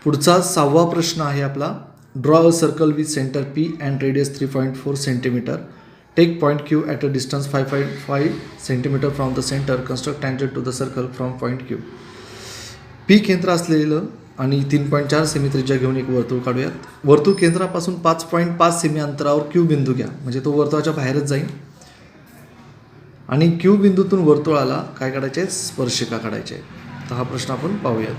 पुढचा 6वा प्रश्न आहे आपला. Draw a circle with centre P and radius 3.4 centimetre. Take point Q at a distance 5.5 centimetre from the centre. Construct tangent to the circle from point Q. P केंद्र असलेलं आणि 3.4 semi त्रिज्या घेऊन एक वर्तुळ काढूयात. वर्तुळ केंद्रापासून 5.5 सेमी अंतरावर क्यू बिंदू घ्या, म्हणजे तो वर्तुळाच्या बाहेरच जाईल. आणि क्यू बिंदूतून वर्तुळाला काय काढायचे आहे, स्पर्शिका काढायचे आहे. तर हा प्रश्न आपण पाहूयात.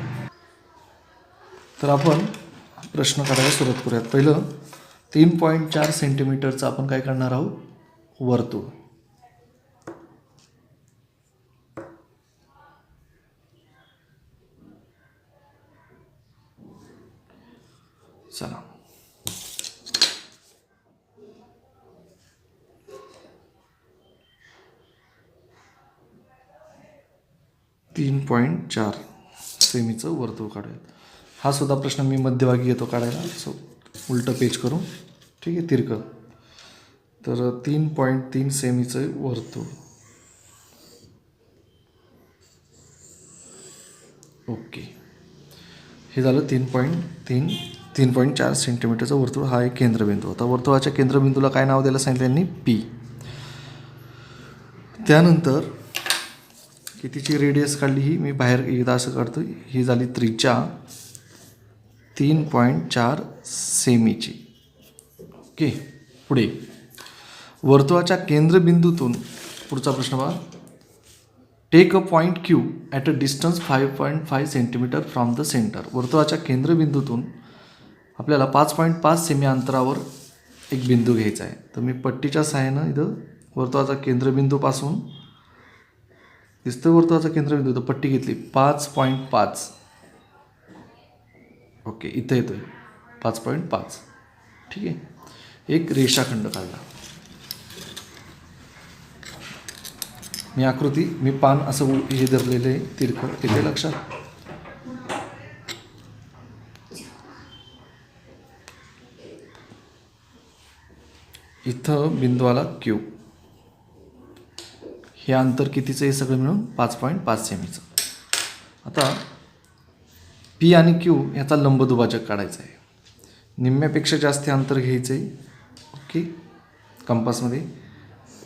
तर आपण प्रश्न काढायला सुरुवात करूयात. पहिलं 3.4 सेंटीमीटरचं आपण काय करणार आहोत, वर्तुळ. चला, तीन 3.4 सेमीचं वर्तुळ काढूयात. हा सुद्धा प्रश्न मी मध्यभागी येतो काढायला. सो उलटं पेज करू, ठीक आहे, तिरकं. तर 3.3 सेमीचं वर्तुळ. ओके, हे झालं 3.4 सेंटीमीटरचं वर्तुळ. हा एक केंद्रबिंदू. आता वर्तुळाच्या केंद्रबिंदूला काय नाव द्यायला सांगितलं यांनी, पी. त्यानंतर कितीची रेडियस काढली, ही मी बाहेर एकदा असं काढतो. ही झाली त्रिज्या 3.4 सेमीची. ओके, पुढे वर्तुळाच्या केंद्रबिंदूतून पुढचा प्रश्न पहा. Take a point Q at a distance 5.5 centimetre from the centre. वर्तुळाच्या केंद्रबिंदूतून आपल्याला 5.5 सेमी अंतरावर एक बिंदू घ्यायचा आहे. तर मी पट्टीच्या सहाय्यानं इथं वर्तुळाचा केंद्रबिंदूपासून दिसतं, वर्तुळाचा केंद्रबिंदू, तर पट्टी घेतली 5.5. ओके, इथं येतोय 5.5. ठीक आहे, एक रेषाखंड काढला. मी आकृती, मी पान असं हे धरलेलं आहे तिरकं, येते लक्षात. इथं बिंदू आला क्यू. हे अंतर कितीचं आहे, सगळं मिळून 5.5 सेमीचं. आता पी आणि क्यू याचा लंबदुभाजक काढायचा आहे. निम्म्यापेक्षा जास्त अंतर घ्यायचं आहे. ओके, कंपासमध्ये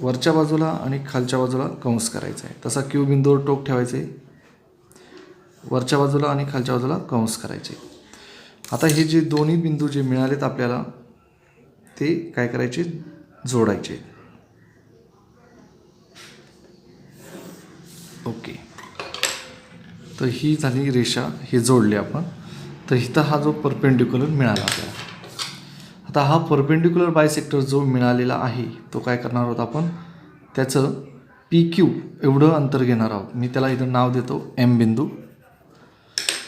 वरच्या बाजूला आणि खालच्या बाजूला कंस करायचा आहे. तसा क्यू बिंदूवर टोक ठेवायचे, वरच्या बाजूला आणि खालच्या बाजूला कंस करायचे. आता हे जे दोन्ही बिंदू जे मिळालेत आपल्याला, ते काय करायचे, जोडायचे. ओके, तर ही झाली रेषा, हे जोडले आपण. तर इथं हा जो परपेंडिक्युलर मिळाला आपल्याला. आता हा परपेंडिक्युलर बायसेक्टर जो मिळालेला आहे, तो काय करणार आहोत आपण, त्याचं पी क्यू एवढं अंतर घेणार आहोत. मी त्याला इथं नाव देतो एम बिंदू.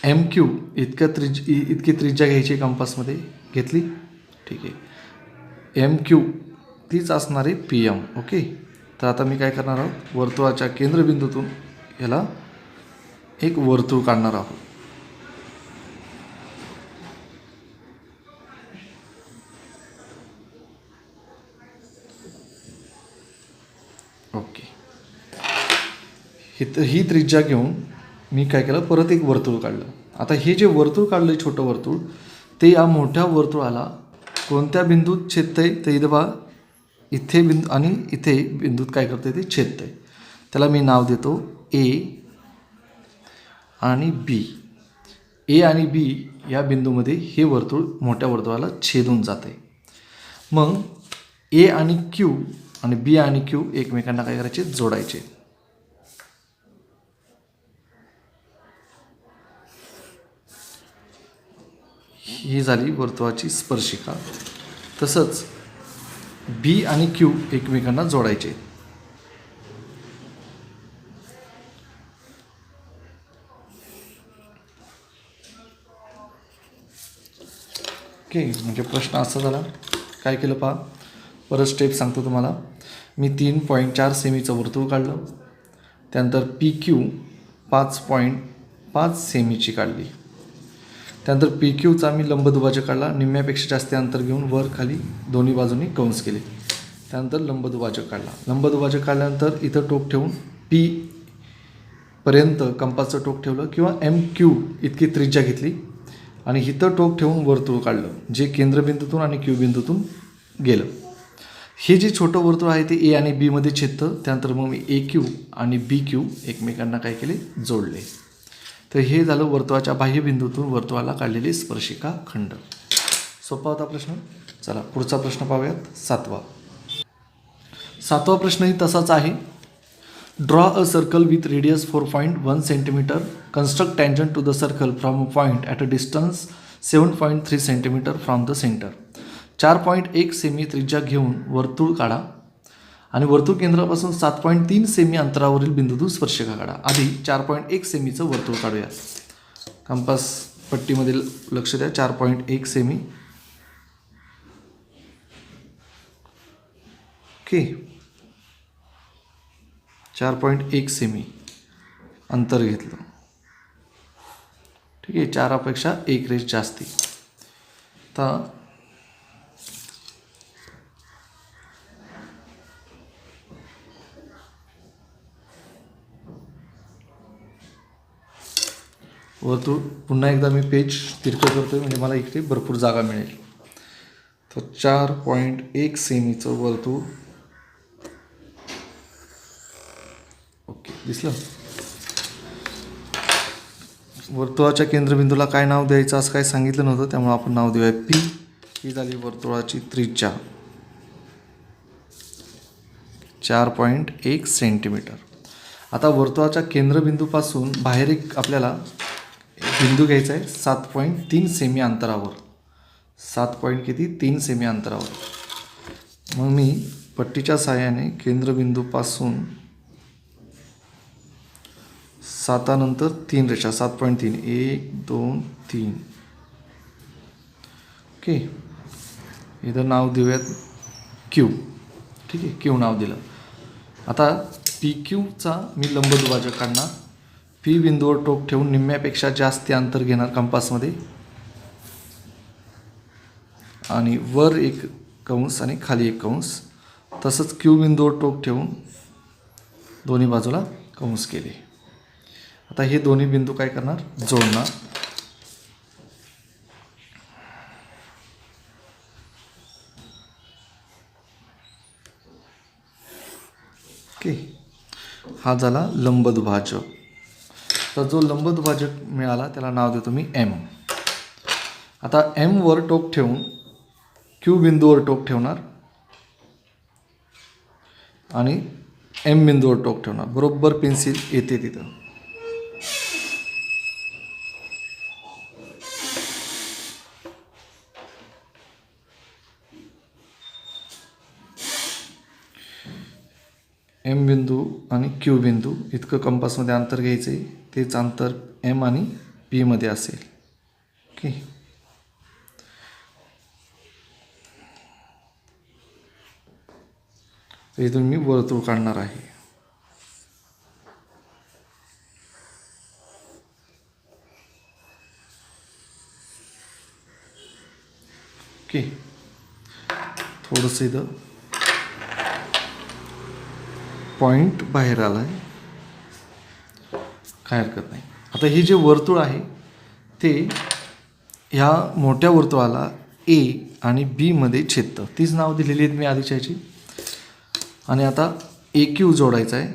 एम क्यू इतकी त्रिज्या घ्यायची कंपासमध्ये, घेतली, ठीक आहे. एम क्यू तीच असणार आहे पी एम. ओके, तर आता मी काय करणार आहोत, वर्तुळाच्या केंद्रबिंदूतून याला एक वर्तुळ काढणार आहोत. ओके, ही त्रिज्या घेऊन मी काय केलं, परत एक वर्तुळ काढलं. आता हे जे वर्तुळ काढलं, छोटं वर्तुळ, ते या मोठ्या वर्तुळाला कोणत्या बिंदूत छेदतंय, तर इथं बघा, इथे बिंदू आणि इथे बिंदूत काय करतंय, ते छेदतंय. त्याला मी नाव देतो ए आणि बी. ए आणि बी या बिंदूमध्ये हे वर्तुळ मोठ्या वर्तुळाला छेदून जाते. मग ए आणि क्यू आणि बी आणि क्यू एकमेकांना काय करायचे, जोडायचे. ही झाली वर्तुळाची स्पर्शिका. तसंच बी आणि क्यू एकमेकांना जोडायचे. ओके, म्हणजे प्रश्न असा झाला. काय केलं पहा, परत स्टेप सांगतो तुम्हाला. मी 3.4 सेमीचं वर्तुळ काढलं. त्यानंतर पी क्यू 5.5 सेमीची काढली. त्यानंतर पी क्यूचा मी लंबदुभाजक काढला. निम्म्यापेक्षा जास्त अंतर घेऊन वर खाली दोन्ही बाजूंनी कंस केले. त्यानंतर लंबदुभाजक काढला. लंबदुभाजक काढल्यानंतर इथं टोक ठेवून पी पर्यंत कंपासचं टोक ठेवलं किंवा एम क्यू इतकी त्रिज्या घेतली आणि इथं टोक ठेवून वर्तुळ काढलं जे केंद्रबिंदूतून आणि क्यू बिंदूतून गेलं. हे जे छोटं वर्तुळ आहे ते ए आणि बीमध्ये छेदतं. त्यानंतर मग मी ए क्यू आणि बी क्यू एकमेकांना काय केले, जोडले. तर हे झालं वर्तुळाच्या बाह्यबिंदूतून वर्तुळाला काढलेली स्पर्शिका खंड. सोपा होता प्रश्न. चला पुढचा प्रश्न पाहूयात. सातवा प्रश्नही तसाच आहे. Draw a circle with radius 4.1 centimetre. Construct tangent to the circle from a point at a distance 7.3 centimetre from the centre. 4.1 सेमी त्रिज्या घेऊन वर्तुळ काढा आणि वर्तुळ केंद्रापासून 7.3 सेमी अंतरावरील बिंदूतून स्पर्शिका काढा. आधी 4.1 सेमीचं वर्तुळ काढूया. कंपास पट्टीमध्ये लक्ष द्या. 4.1 सेमी. ओके, 4.1 सेमी अंतर घेतलं. ठीक आहे, 4पेक्षा 1 रेष जास्ती. आता वर्तुळ पुन्हा एकदा मी पेज तिरकं करतोय म्हणजे मला इकडे भरपूर जागा मिळेल. तर 4.1 सेमीचं वर्तुळ. ओके, दिसलं. वर्तुळाच्या केंद्रबिंदूला काय नाव द्यायचं असं काय सांगितलं नव्हतं, त्यामुळे आपण नाव देऊया पी. ही झाली वर्तुळाची त्रिज्या 4.1 सेंटीमीटर. आता वर्तुळाच्या केंद्रबिंदूपासून बाहेर एक आपल्याला बिंदू घ्यायचा आहे 7.3 सेमी अंतरावर. 7.3 सेमी अंतरावर. मग मी पट्टीच्या साहाय्याने केंद्रबिंदूपासून 7 नंतर 3 रेषा 7.3 1 2 3. ओके, इथं नाव देऊयात क्यू. ठीक आहे, क्यू नाव दिलं. आता पी क्यूचा मी लंबदुभाजक काढणार. पी बिंदूवर टोक ठेवून निम्म्यापेक्षा जास्त अंतर घेणार कंपासमध्ये आणि वर एक कंस आणि खाली एक कंस. तसंच क्यू बिंदूवर टोक ठेवून दोन्ही बाजूला कंस केले. आता हे दोन्ही बिंदू काय करणार, जोडणार. ओके, हा झाला लंबदुभाजक. तर जो लंबदुभाजक मिळाला त्याला नाव देतो मी एम. आता एम वर टोक ठेवून क्यू बिंदूवर टोक ठेवणार आणि एम बिंदूवर टोक ठेवणार. बरोबर पेन्सिल येते तिथं. एम बिंदू आणि क्यू बिंदू इतकं कंपासमध्ये अंतर घ्यायचं आहे. तेच अंतर एम आणि पीमध्ये असेल. ओके, तर इथून मी वर्तुळ काढणार आहे. ओके, थोडंसं इथं पॉईंट बाहेर आला आहे, काय हरकत नाही. आता हे जे वर्तुळ आहे ते ह्या मोठ्या वर्तुळाला ए आणि बीमध्ये छेदतं. तीच नाव दिलेली आहेत मी आधीच्या ह्याची. आणि आता ए क्यू जोडायचा आहे.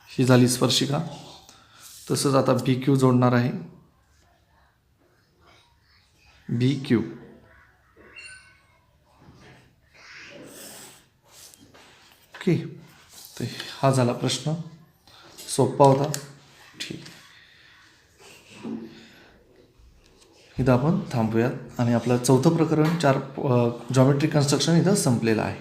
ही झाली स्पर्शिका. तसंच आता बी क्यू जोडणार आहे. बी क्यू. ओके, तर हा झाला प्रश्न. सोपा होता. ठीक, इथं आपण थांबूयात आणि आपलं चौथं प्रकरण 4 जॉमेट्री कन्स्ट्रक्शन इथं संपलेलं आहे.